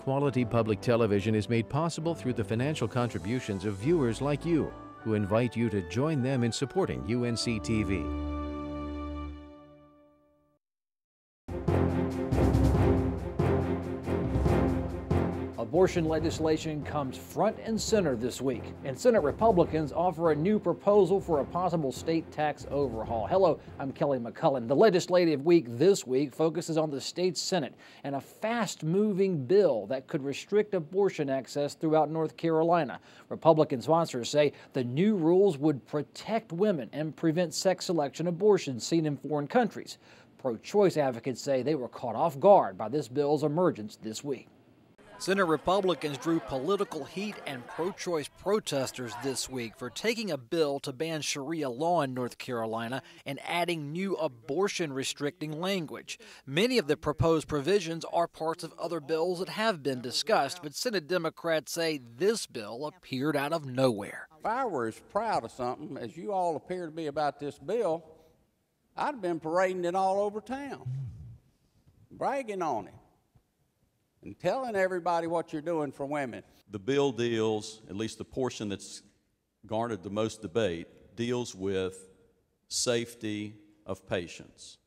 Quality public television is made possible through the financial contributions of viewers like you, who invite you to join them in supporting UNC-TV. Abortion legislation comes front and center this week, and Senate Republicans offer a new proposal for a possible state tax overhaul. Hello, I'm Kelly McCullen. The legislative week this week focuses on the state Senate and a fast-moving bill that could restrict abortion access throughout North Carolina. Republican sponsors say the new rules would protect women and prevent sex selection abortions seen in foreign countries. Pro-choice advocates say they were caught off guard by this bill's emergence this week. Senate Republicans drew political heat and pro-choice protesters this week for taking a bill to ban Sharia law in North Carolina and adding new abortion-restricting language. Many of the proposed provisions are parts of other bills that have been discussed, but Senate Democrats say this bill appeared out of nowhere. If I were as proud of something as you all appear to be about this bill, I'd have been parading it all over town, bragging on it, and telling everybody what you're doing for women. The bill deals, at least the portion that's garnered the most debate, deals with safety of patients,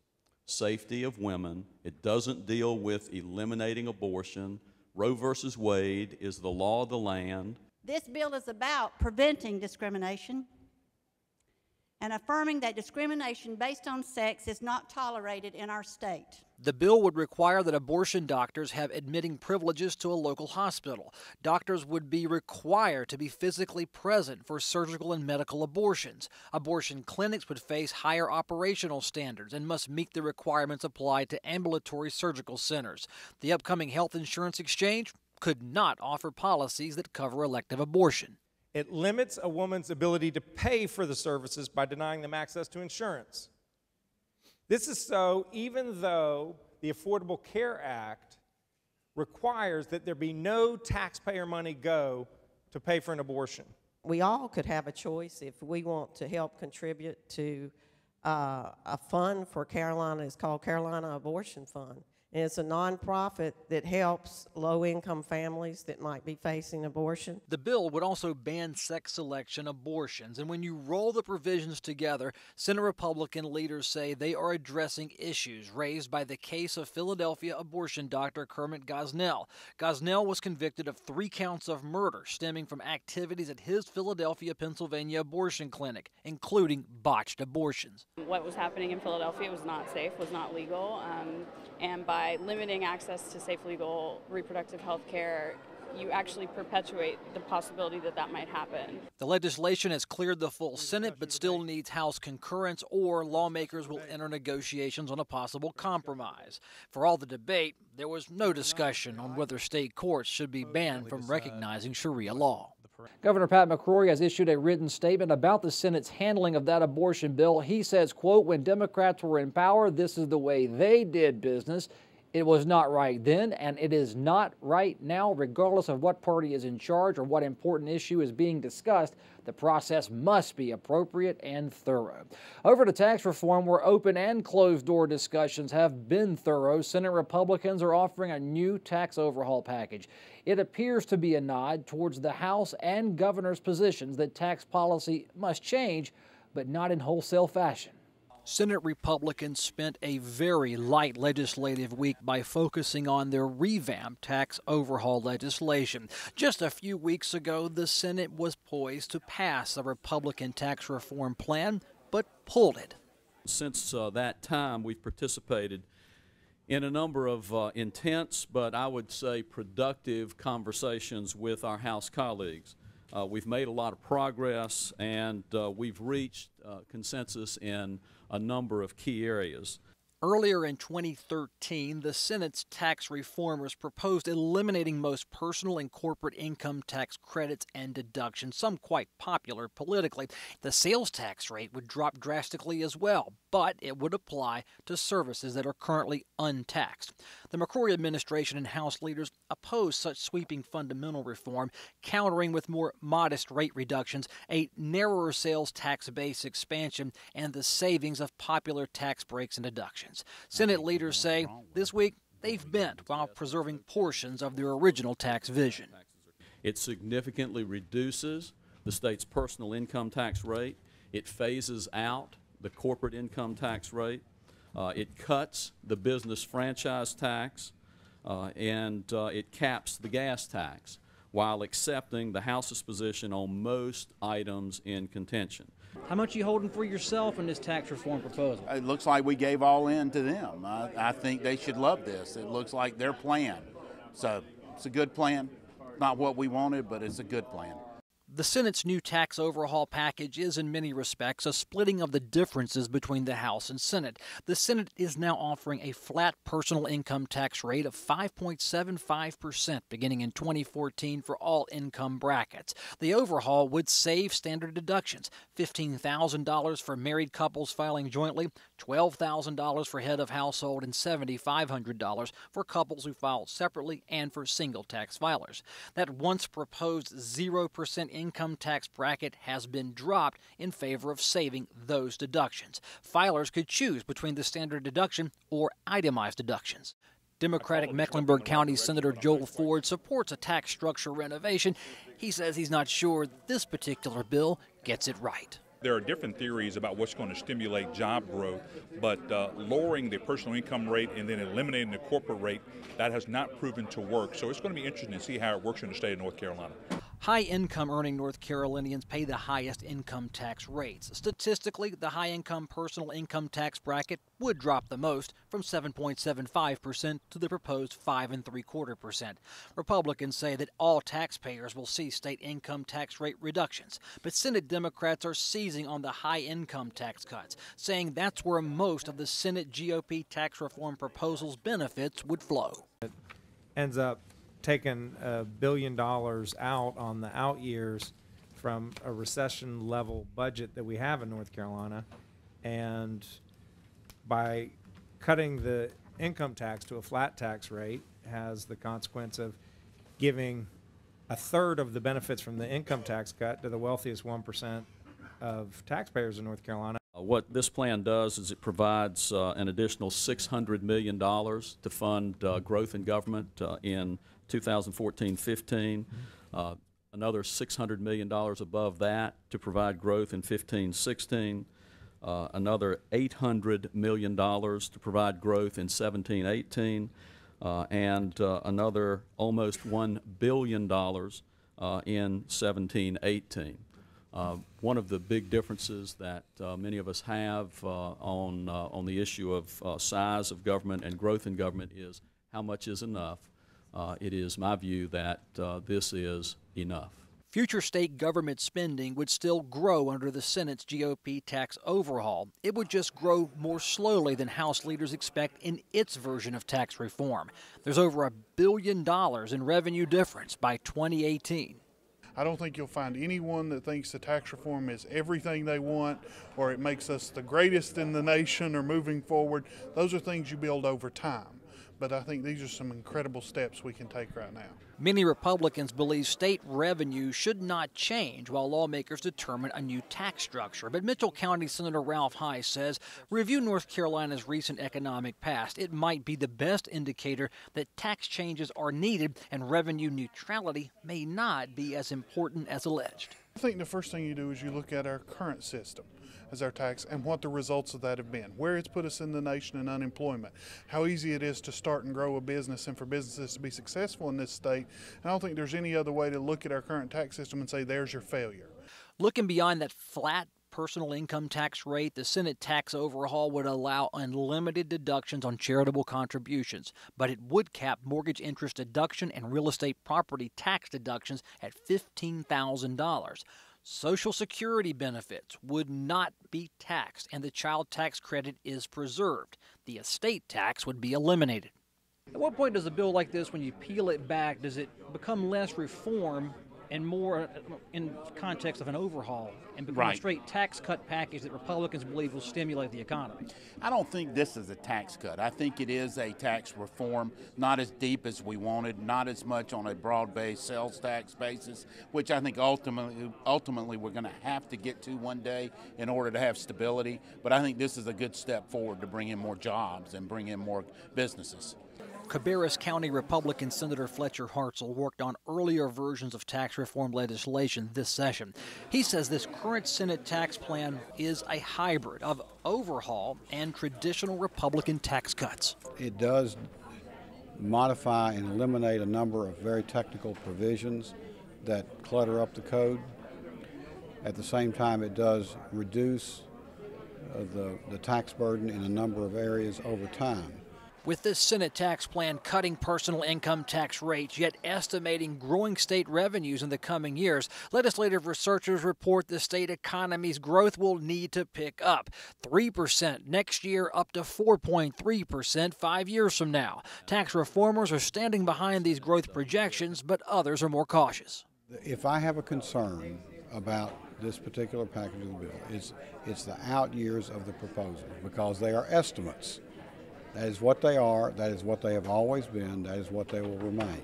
safety of women. It doesn't deal with eliminating abortion. Roe versus Wade is the law of the land. This bill is about preventing discrimination and affirming that discrimination based on sex is not tolerated in our state. The bill would require that abortion doctors have admitting privileges to a local hospital. Doctors would be required to be physically present for surgical and medical abortions. Abortion clinics would face higher operational standards and must meet the requirements applied to ambulatory surgical centers. The upcoming health insurance exchange could not offer policies that cover elective abortion. It limits a woman's ability to pay for the services by denying them access to insurance. This is so even though the Affordable Care Act requires that there be no taxpayer money go to pay for an abortion. We all could have a choice if we want to help contribute to a fund for Carolina. It's called Carolina Abortion Fund. And it's a nonprofit that helps low-income families that might be facing abortion. The bill would also ban sex selection abortions, and when you roll the provisions together, Senate Republican leaders say they are addressing issues raised by the case of Philadelphia abortion doctor Kermit Gosnell. Gosnell was convicted of 3 counts of murder stemming from activities at his Philadelphia, Pennsylvania abortion clinic, including botched abortions. What was happening in Philadelphia was not safe, was not legal, and by limiting access to safe, legal reproductive health care, you actually perpetuate the possibility that that might happen. The legislation has cleared the full Senate, but still needs House concurrence, or lawmakers will enter negotiations on a possible compromise. For all the debate, there was no discussion on whether state courts should be banned from recognizing Sharia law. Governor Pat McCrory has issued a written statement about the Senate's handling of that abortion bill. He says, quote, "When Democrats were in power, this is the way they did business. It was not right then, and it is not right now, regardless of what party is in charge or what important issue is being discussed. The process must be appropriate and thorough." Over to tax reform, where open and closed-door discussions have been thorough, Senate Republicans are offering a new tax overhaul package. It appears to be a nod towards the House and governor's positions that tax policy must change, but not in wholesale fashion. Senate Republicans spent a very light legislative week by focusing on their revamped tax overhaul legislation. Just a few weeks ago, the Senate was poised to pass a Republican tax reform plan, but pulled it. Since that time, we've participated in a number of intense, but I would say productive conversations with our House colleagues. We've made a lot of progress, and we've reached consensus in a number of key areas. Earlier in 2013, the Senate's tax reformers proposed eliminating most personal and corporate income tax credits and deductions, some quite popular politically. The sales tax rate would drop drastically as well, but it would apply to services that are currently untaxed. The McCrory administration and House leaders opposed such sweeping fundamental reform, countering with more modest rate reductions, a narrower sales tax base expansion, and the savings of popular tax breaks and deductions. Senate leaders say this week they've bent while preserving portions of their original tax vision. It significantly reduces the state's personal income tax rate. It phases out the corporate income tax rate. It cuts the business franchise tax, and it caps the gas tax, while accepting the House's position on most items in contention. How much are you holding for yourself in this tax reform proposal? It looks like we gave all in to them. I think they should love this. It looks like their plan. So it's a good plan. Not what we wanted, but it's a good plan. The Senate's new tax overhaul package is in many respects a splitting of the differences between the House and Senate. The Senate is now offering a flat personal income tax rate of 5.75% beginning in 2014 for all income brackets. The overhaul would save standard deductions, $15,000 for married couples filing jointly, $12,000 for head of household, and $7,500 for couples who file separately and for single tax filers. That once proposed 0% income tax bracket has been dropped in favor of saving those deductions. Filers could choose between the standard deduction or itemized deductions. Democratic Mecklenburg County Senator Joel Ford supports a tax structure renovation. He says he's not sure this particular bill gets it right. There are different theories about what's going to stimulate job growth, but lowering the personal income rate and then eliminating the corporate rate, that has not proven to work. So it's going to be interesting to see how it works in the state of North Carolina. High-income earning North Carolinians pay the highest income tax rates. Statistically, the high-income personal income tax bracket would drop the most, from 7.75% to the proposed 5.75%. Republicans say that all taxpayers will see state income tax rate reductions, but Senate Democrats are seizing on the high-income tax cuts, saying that's where most of the Senate GOP tax reform proposal's benefits would flow. It ends up taking $1 billion out on the out years from a recession level budget that we have in North Carolina, and by cutting the income tax to a flat tax rate has the consequence of giving a third of the benefits from the income tax cut to the wealthiest 1% of taxpayers in North Carolina. What this plan does is it provides an additional $600 million to fund growth in government in 2014-15, another $600 million above that to provide growth in 15-16, another $800 million to provide growth in 17-18, and another almost $1 billion in 17-18. One of the big differences that many of us have on the issue of size of government and growth in government is how much is enough. It is my view that this is enough. Future state government spending would still grow under the Senate's GOP tax overhaul. It would just grow more slowly than House leaders expect in its version of tax reform. There's over $1 billion in revenue difference by 2018. I don't think you'll find anyone that thinks the tax reform is everything they want or it makes us the greatest in the nation or moving forward. Those are things you build over time. But I think these are some incredible steps we can take right now. Many Republicans believe state revenue should not change while lawmakers determine a new tax structure. But Mitchell County Senator Ralph High says, review North Carolina's recent economic past. It might be the best indicator that tax changes are needed and revenue neutrality may not be as important as alleged. I think the first thing you do is you look at our current system as our tax and what the results of that have been, where it's put us in the nation in unemployment, how easy it is to start and grow a business and for businesses to be successful in this state. And I don't think there's any other way to look at our current tax system and say there's your failure. Looking beyond that flat personal income tax rate, the Senate tax overhaul would allow unlimited deductions on charitable contributions, but it would cap mortgage interest deduction and real estate property tax deductions at $15,000. Social Security benefits would not be taxed, and the child tax credit is preserved. The estate tax would be eliminated. At what point does a bill like this, when you peel it back, does it become less reform and more in context of an overhaul and become a straight tax cut package that Republicans believe will stimulate the economy? I don't think this is a tax cut. I think it is a tax reform, not as deep as we wanted, not as much on a broad-based sales tax basis, which I think ultimately we're going to have to get to one day in order to have stability. But I think this is a good step forward to bring in more jobs and bring in more businesses. Cabarrus County Republican Senator Fletcher Hartzell worked on earlier versions of tax reform legislation this session. He says this current Senate tax plan is a hybrid of overhaul and traditional Republican tax cuts. It does modify and eliminate a number of very technical provisions that clutter up the code. At the same time, it does reduce the tax burden in a number of areas over time. With this Senate tax plan cutting personal income tax rates, yet estimating growing state revenues in the coming years, legislative researchers report the state economy's growth will need to pick up 3% next year, up to 4.3% 5 years from now. Tax reformers are standing behind these growth projections, but others are more cautious. If I have a concern about this particular package of the bill, it's the out years of the proposal, because they are estimates. That is what they are, that is what they have always been, that is what they will remain.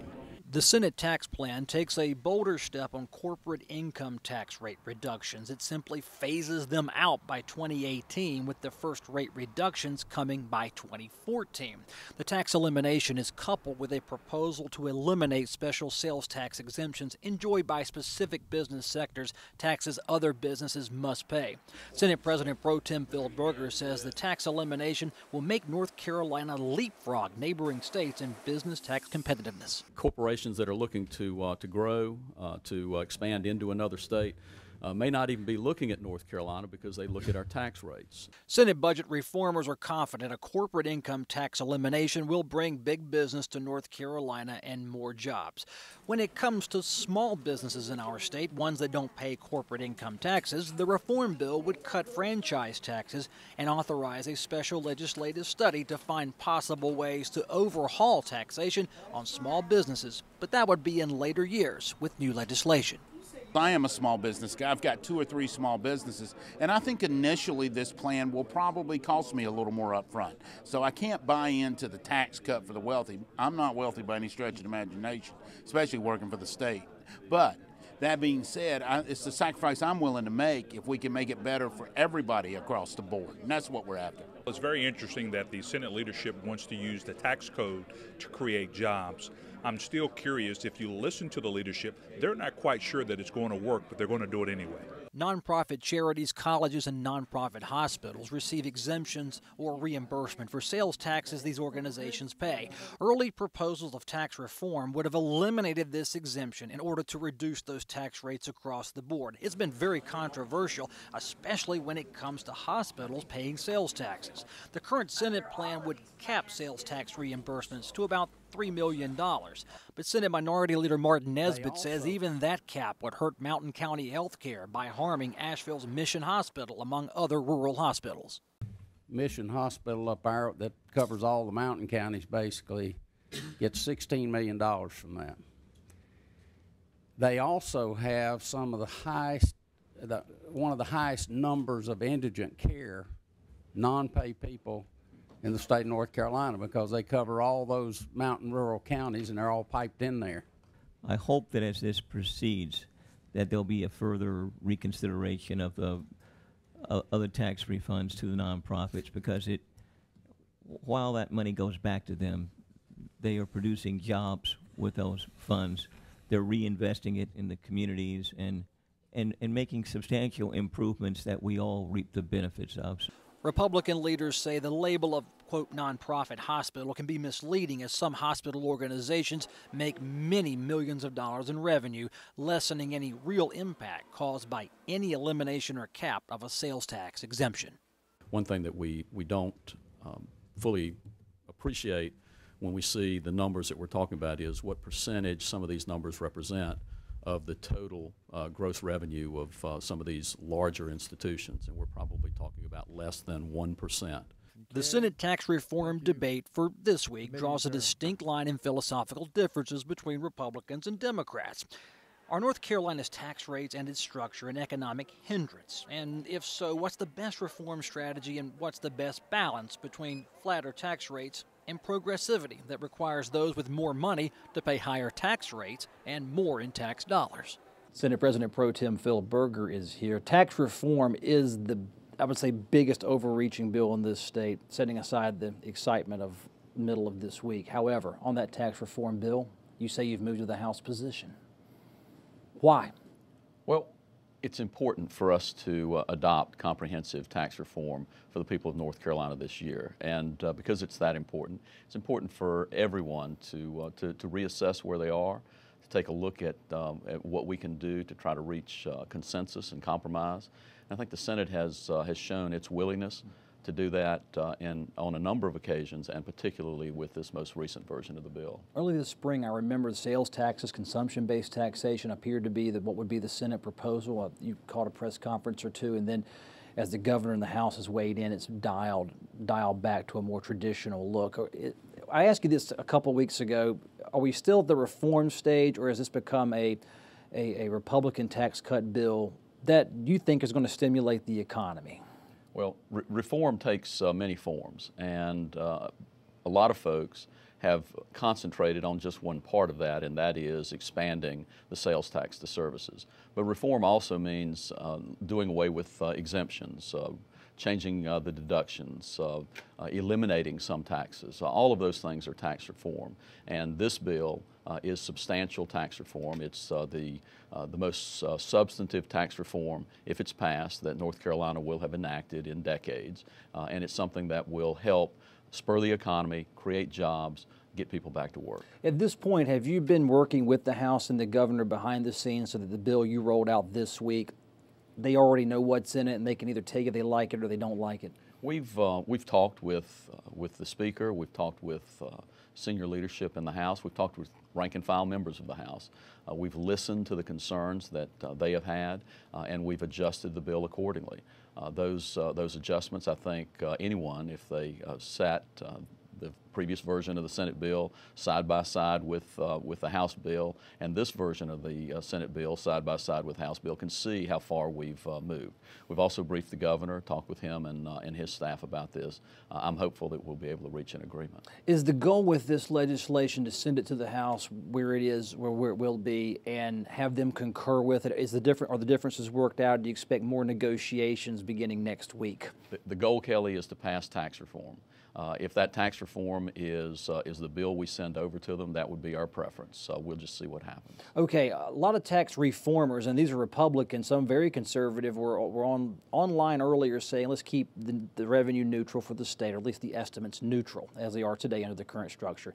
The Senate tax plan takes a bolder step on corporate income tax rate reductions. It simply phases them out by 2018, with the first rate reductions coming by 2014. The tax elimination is coupled with a proposal to eliminate special sales tax exemptions enjoyed by specific business sectors, taxes other businesses must pay. Senate President Pro Tem Phil Berger says the tax elimination will make North Carolina leapfrog neighboring states in business tax competitiveness. Corporations that are looking to grow, to expand into another state, may not even be looking at North Carolina because they look at our tax rates. Senate budget reformers are confident a corporate income tax elimination will bring big business to North Carolina and more jobs. When it comes to small businesses in our state, ones that don't pay corporate income taxes, the reform bill would cut franchise taxes and authorize a special legislative study to find possible ways to overhaul taxation on small businesses. But that would be in later years with new legislation. I am a small business guy. I've got 2 or 3 small businesses, and I think initially this plan will probably cost me a little more up front. So I can't buy into the tax cut for the wealthy. I'm not wealthy by any stretch of the imagination, especially working for the state. But that being said, it's the sacrifice I'm willing to make if we can make it better for everybody across the board, and that's what we're after. It's very interesting that the Senate leadership wants to use the tax code to create jobs. I'm still curious, if you listen to the leadership, they're not quite sure that it's going to work, but they're going to do it anyway. Nonprofit charities, colleges, and nonprofit hospitals receive exemptions or reimbursement for sales taxes these organizations pay. Early proposals of tax reform would have eliminated this exemption in order to reduce those tax rates across the board. It's been very controversial, especially when it comes to hospitals paying sales taxes. The current Senate plan would cap sales tax reimbursements to about $3 million. But Senate Minority Leader Martin Nesbitt says even that cap would hurt Mountain County health care by harming Asheville's Mission Hospital, among other rural hospitals. Mission Hospital up there that covers all the mountain counties basically gets $16 million from that. They also have some of the highest, one of the highest numbers of indigent care, non-pay people in the state of North Carolina, because they cover all those mountain rural counties and they're all piped in there. I hope that as this proceeds, that there'll be a further reconsideration of the other tax refunds to the nonprofits, because while that money goes back to them, they are producing jobs with those funds. They're reinvesting it in the communities and making substantial improvements that we all reap the benefits of. Republican leaders say the label of, quote, nonprofit hospital can be misleading, as some hospital organizations make many millions of dollars in revenue, lessening any real impact caused by any elimination or cap of a sales tax exemption. One thing that we don't fully appreciate when we see the numbers that we're talking about is what percentage some of these numbers represent of the total gross revenue of some of these larger institutions, and we're probably talking about less than 1%. The Senate tax reform debate for this week draws a distinct line in philosophical differences between Republicans and Democrats. Are North Carolina's tax rates and its structure an economic hindrance? And if so, what's the best reform strategy, and what's the best balance between flatter tax rates and progressivity that requires those with more money to pay higher tax rates and more in tax dollars? Senate President Pro Tem Phil Berger is here. Tax reform is the, I would say, biggest overreaching bill in this state, setting aside the excitement of middle of this week. However, on that tax reform bill, you say you've moved to the House position. Why? Well, it's important for us to adopt comprehensive tax reform for the people of North Carolina this year. And because it's that important, it's important for everyone to reassess where they are, to take a look at what we can do to try to reach consensus and compromise. And I think the Senate has shown its willingness to do that on a number of occasions, and particularly with this most recent version of the bill. Early this spring, I remember the sales taxes, consumption-based taxation appeared to be what would be the Senate proposal. You called a press conference or two, and then as the governor and the House has weighed in, it's dialed back to a more traditional look. I asked you this a couple weeks ago. Are we still at the reform stage, or has this become a Republican tax cut bill that you think is going to stimulate the economy? Well, reform takes many forms, and a lot of folks have concentrated on just one part of that, and that is expanding the sales tax to services. But reform also means doing away with exemptions, changing the deductions, eliminating some taxes. All of those things are tax reform, and this bill is substantial tax reform. It's the most substantive tax reform, if it's passed, that North Carolina will have enacted in decades, and it's something that will help spur the economy, create jobs, get people back to work. At this point, have you been working with the House and the governor behind the scenes so that the bill you rolled out this week, they already know what's in it and they can either take it, they like it, or they don't like it? We've talked with the Speaker, we've talked with senior leadership in the House, we've talked with rank and file members of the House. We've listened to the concerns that they have had, and we've adjusted the bill accordingly. Those adjustments, I think anyone, if they sat the previous version of the Senate bill side by side with the House bill, and this version of the Senate bill side by side with House bill, can see how far we've moved. We've also briefed the governor, talked with him and his staff about this. I'm hopeful that we'll be able to reach an agreement. Is the goal with this legislation to send it to the House where it is, where it will be, and have them concur with it? Are the differences worked out? Do you expect more negotiations beginning next week? The goal, Kelly, is to pass tax reform. If that tax reform is the bill we send over to them, that would be our preference. So we'll just see what happens. Okay, a lot of tax reformers, and these are Republicans, some very conservative, were online earlier saying let's keep the revenue neutral for the state, or at least the estimates neutral as they are today under the current structure.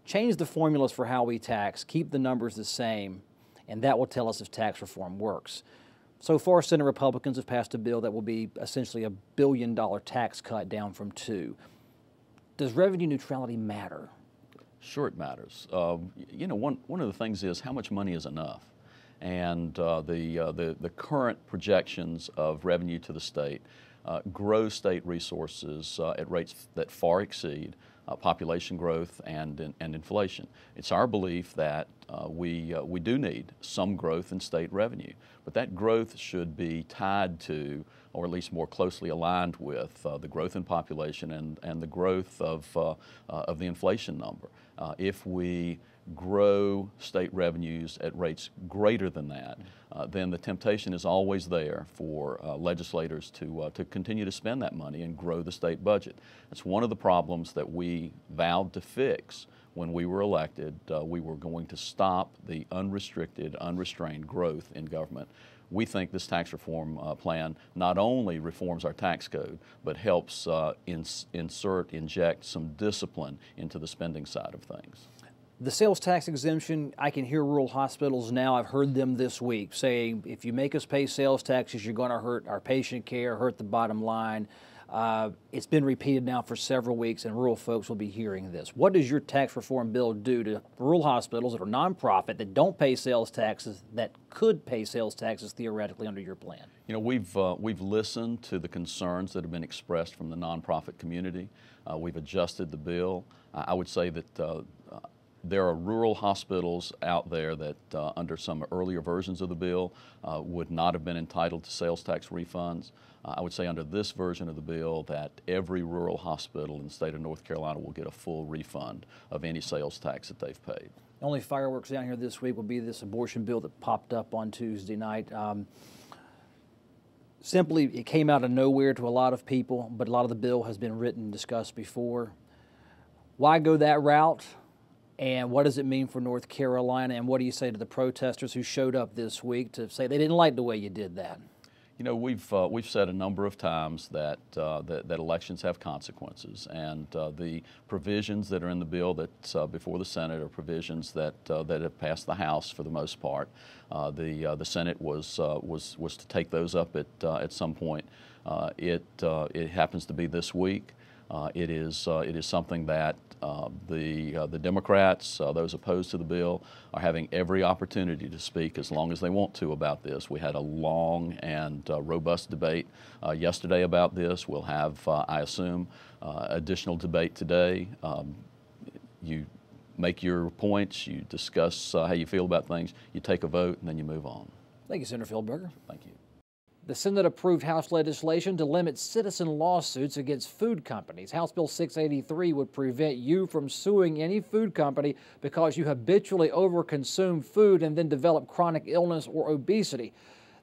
Change the formulas for how we tax, keep the numbers the same, and that will tell us if tax reform works. So far, Senate Republicans have passed a bill that will be essentially $1 billion tax cut down from $2 billion. Does revenue neutrality matter? Sure, it matters. You know, one of the things is how much money is enough, and the current projections of revenue to the state grow state resources at rates that far exceed population growth and inflation. It's our belief that we do need some growth in state revenue, but that growth should be tied to, or at least more closely aligned with, the growth in population and the growth of the inflation number. If we grow state revenues at rates greater than that, then the temptation is always there for legislators to continue to spend that money and grow the state budget. It's one of the problems that we vowed to fix when we were elected. We were going to stop the unrestricted, unrestrained growth in government. We think this tax reform plan not only reforms our tax code, but helps inject some discipline into the spending side of things. The sales tax exemption, I can hear rural hospitals now, I've heard them this week saying, if you make us pay sales taxes, you're going to hurt our patient care, hurt the bottom line. It's been repeated now for several weeks, and rural folks will be hearing this. What does your tax reform bill do to rural hospitals that are nonprofit, that don't pay sales taxes, that could pay sales taxes theoretically under your plan? You know, we've listened to the concerns that have been expressed from the nonprofit community. We've adjusted the bill. I would say that there are rural hospitals out there that under some earlier versions of the bill would not have been entitled to sales tax refunds. I would say under this version of the bill that every rural hospital in the state of North Carolina will get a full refund of any sales tax that they've paid. The only fireworks down here this week will be this abortion bill that popped up on Tuesday night. Simply, it came out of nowhere to a lot of people, but a lot of the bill has been written and discussed before. Why go that route? And what does it mean for North Carolina? And what do you say to the protesters who showed up this week to say they didn't like the way you did that? You know, we've said a number of times that that elections have consequences, and the provisions that are in the bill that's before the Senate are provisions that that have passed the House for the most part. The Senate was to take those up at some point. It happens to be this week. It is something that the Democrats, those opposed to the bill, are having every opportunity to speak as long as they want to about this. We had a long and robust debate yesterday about this. We'll have, I assume, additional debate today. You make your points, you discuss how you feel about things, you take a vote, and then you move on. Thank you, Senator Berger. Thank you. The Senate approved House legislation to limit citizen lawsuits against food companies. House Bill 683 would prevent you from suing any food company because you habitually overconsume food and then develop chronic illness or obesity.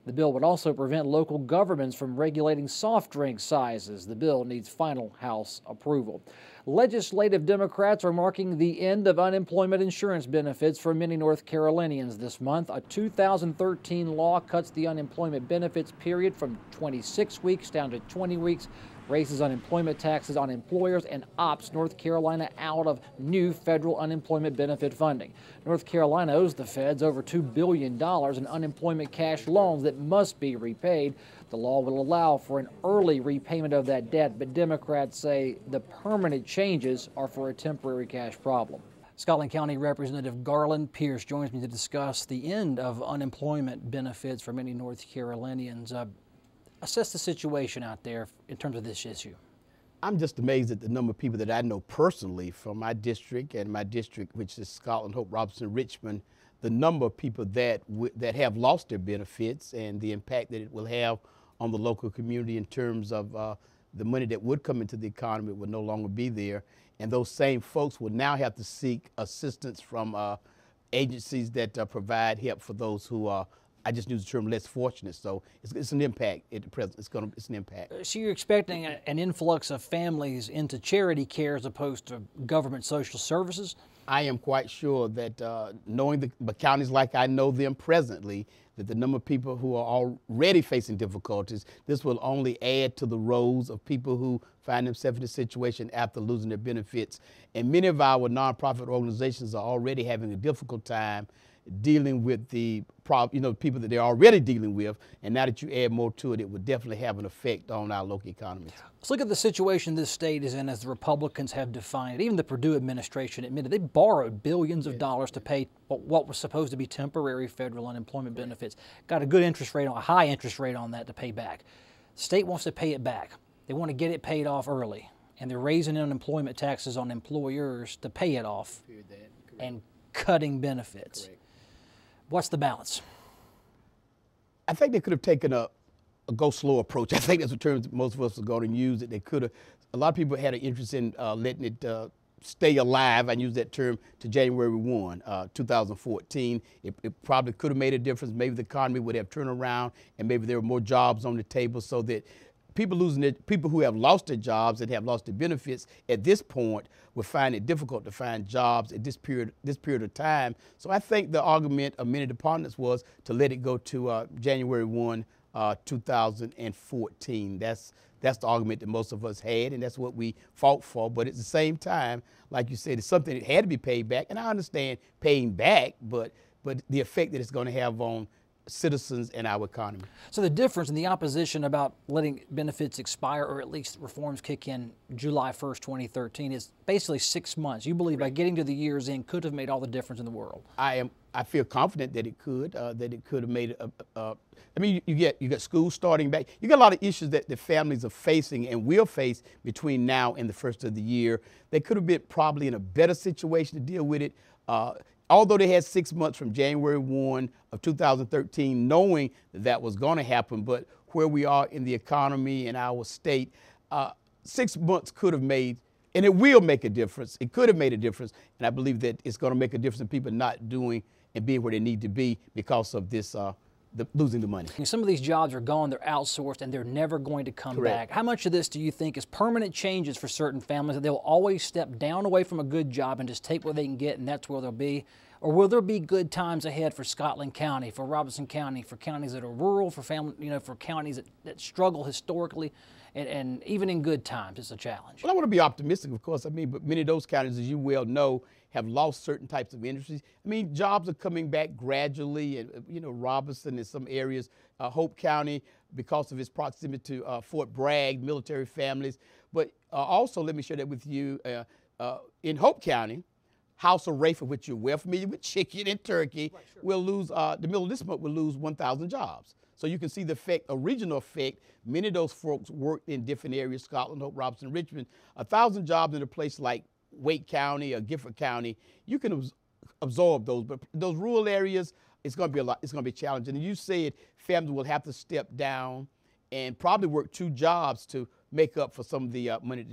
The bill would also prevent local governments from regulating soft drink sizes. The bill needs final House approval. Legislative Democrats are marking the end of unemployment insurance benefits for many North Carolinians this month. A 2013 law cuts the unemployment benefits period from 26 weeks down to 20 weeks, raises unemployment taxes on employers, and opts North Carolina out of new federal unemployment benefit funding. North Carolina owes the feds over $2 billion in unemployment cash loans that must be repaid. The law will allow for an early repayment of that debt, but Democrats say the permanent changes are for a temporary cash problem. Scotland County Representative Garland Pierce joins me to discuss the end of unemployment benefits for many North Carolinians. Assess the situation out there in terms of this issue. I'm just amazed at the number of people that I know personally from my district, which is Scotland, Hope, Robertson, Richmond, the number of people that have lost their benefits and the impact that it will have on the local community in terms of the money that would come into the economy would no longer be there. And those same folks will now have to seek assistance from agencies that provide help for those who are, I just use the term, less fortunate. So it's an impact at the present. It's an impact. So you're expecting an influx of families into charity care as opposed to government social services? I am quite sure that knowing the counties like I know them presently, that the number of people who are already facing difficulties, this will only add to the rows of people who find themselves in this situation after losing their benefits. And many of our nonprofit organizations are already having a difficult time dealing with the people that they're already dealing with, and now that you add more to it, it would definitely have an effect on our local economy. Let's look at the situation this state is in as the Republicans have defined it. Even the Perdue administration admitted they borrowed billions of dollars to pay what was supposed to be temporary federal unemployment benefits. Got a good interest rate, a high interest rate on that to pay back. The state wants to pay it back. They want to get it paid off early, and they're raising unemployment taxes on employers to pay it off and cutting benefits. Correct. What's the balance? I think they could have taken a go slow approach. I think that's the term most of us are going to use. It. They could have. A lot of people had an interest in letting it stay alive. I use that term to January 1, 2014. It probably could have made a difference. Maybe the economy would have turned around, and maybe there were more jobs on the table, so that people who have lost their jobs and have lost their benefits at this point would find it difficult to find jobs at this period of time. So I think the argument of many departments was to let it go to January 1, 2014. That's the argument that most of us had, and that's what we fought for. But at the same time, like you said, it's something that had to be paid back. And I understand paying back, but the effect that it's going to have on citizens and our economy. So the difference in the opposition about letting benefits expire, or at least reforms kick in July 1st, 2013, is basically 6 months. You believe by getting to the year's end could have made all the difference in the world. I feel confident that it could have made I mean, you get schools starting back. You got a lot of issues that the families are facing and will face between now and the first of the year. They could have been probably in a better situation to deal with it. Although they had 6 months from January 1 of 2013, knowing that was going to happen, but where we are in the economy in our state, 6 months could have made, and it will make a difference. It could have made a difference, and I believe that it's going to make a difference in people not doing and being where they need to be because of this losing the money. Some of these jobs are gone, they're outsourced, and they're never going to come Correct. back. How much of this do you think is permanent changes for certain families, that they'll always step down away from a good job and just take what they can get, and that's where they'll be? Or will there be good times ahead for Scotland County, for Robeson County, for counties that are rural, for for counties that struggle historically, and even in good times, it's a challenge? Well, I want to be optimistic, of course. I mean, but many of those counties, as you well know, have lost certain types of industries. I mean, jobs are coming back gradually, and Robeson in some areas, Hope County, because of its proximity to Fort Bragg, military families. But also, let me share that with you, in Hope County, House of Rafer, which you're well familiar with, chicken and turkey, right, sure, will lose, the middle of this month will lose 1,000 jobs. So you can see the effect, a regional effect. Many of those folks worked in different areas, Scotland, Hope, Robeson, Richmond. 1,000 jobs in a place like Wake County or Gifford County, you can absorb those. But those rural areas, it's going to be a lot. It's going to be challenging. And you said families will have to step down and probably work 2 jobs to make up for some of the money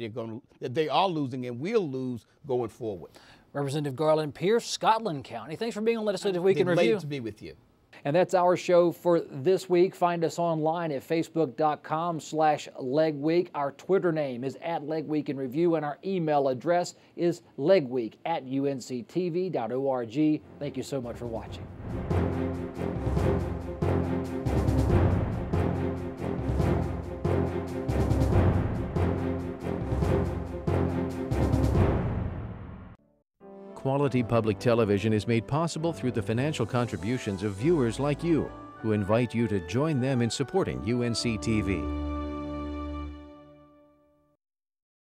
that they are losing and will lose going forward. Representative Garland Pierce, Scotland County. Thanks for being on Legislative Week in Review. Delighted to be with you. And that's our show for this week. Find us online at facebook.com/legweek. Our Twitter name is @legweekinreview, and our email address is legweek@unctv.org. Thank you so much for watching. Quality public television is made possible through the financial contributions of viewers like you, who invite you to join them in supporting UNC-TV.